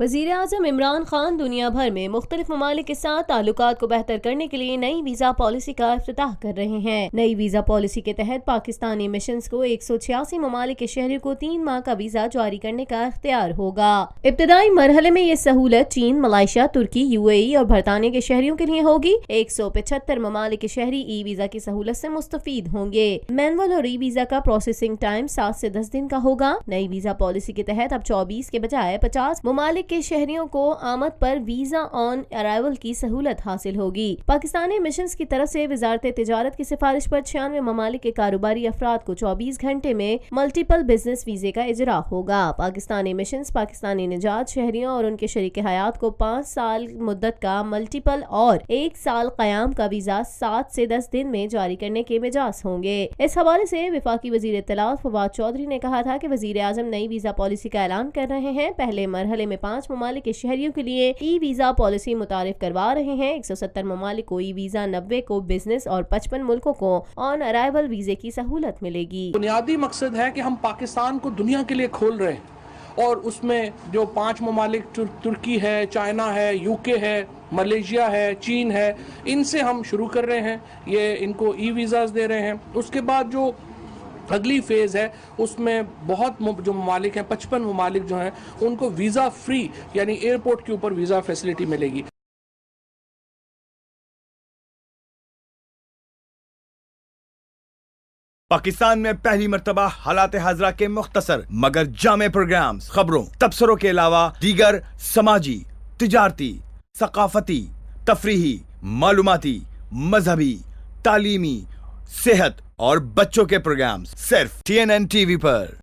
वज़ीर आज़म इमरान खान दुनिया भर में मुख्तलिफ ममालिक के साथ ताल्लुकात को बेहतर करने के लिए नई वीज़ा पॉलिसी का इफ्तिताह कर रहे हैं। नई वीज़ा पॉलिसी के तहत पाकिस्तानी मिशंस को 186 ममालिक के शहरियों को 3 माह का वीज़ा जारी करने का इख्तियार होगा। इब्तदाई मरहले में ये सहूलत चीन, मलाइशिया, तुर्की, UAE और बरतानिया के शहरियों के लिए होगी। 175 ममालिक के शहरी ई वीज़ा की सहूलत से मुस्तफीद होंगे। मैनुअल और ई वीज़ा का प्रोसेसिंग टाइम 7 से 10 दिन का होगा। नई वीज़ा पॉलिसी के तहत अब 24 के बजाय 50 ममालिक के शहरियों को आमद पर वीजा ऑन अराइवल की सहूलत हासिल होगी। पाकिस्तानी मिशंस की तरफ से वजारत तिजारत की सिफारिश पर 96 ममालिक के कारोबारी अफराद को 24 घंटे में मल्टीपल बिजनेस वीजे का इजरा होगा। पाकिस्तानी मिशंस पाकिस्तानी निजात शहरियों और उनके शरीक हयात को 5 साल मुद्दत का मल्टीपल और 1 साल कयाम का वीजा 7 से 10 दिन में जारी करने के मिजाज होंगे। इस हवाले से वफाकी वजीर इत्तलात फवाद चौधरी ने कहा था कि वजीर आजम नई वीजा पॉलिसी का ऐलान कर रहे हैं। पहले मरहले में 5 ममालिक के शहरियों के लिए ई वीजा पॉलिसी मुतारिफ करवा रहे हैं। 170 ममालिक को ई वीजा, 90 को बिजनेस और 55 मुल्कों को ऑन अराइवल वीजे की सहूलत मिलेगी। बुनियादी मकसद है कि हम पाकिस्तान को दुनिया के लिए खोल रहे हैं और उसमें जो 5 ममालिक तुर्की है, चाइना है, UK है, मलेशिया है, चीन है, इनसे हम शुरू कर रहे हैं। ये इनको ई वीज़ास दे रहे हैं। उसके बाद जो अगली फेज़ है उसमें बहुत जो ममालिक हैं, 55 ममालिक जो हैं, उनको वीज़ा फ्री यानी एयरपोर्ट के ऊपर वीज़ा फैसिलिटी मिलेगी। पाकिस्तान में पहली मर्तबा हालात हाजरा के मुख्तसर मगर जामे प्रोग्राम्स, खबरों, तबसरों के अलावा दीगर समाजी, तिजारती, सकाफती, तफरीही, मालूमाती, मजहबी, तालीमी, सेहत और बच्चों के प्रोग्राम्स सिर्फ TNN TV पर।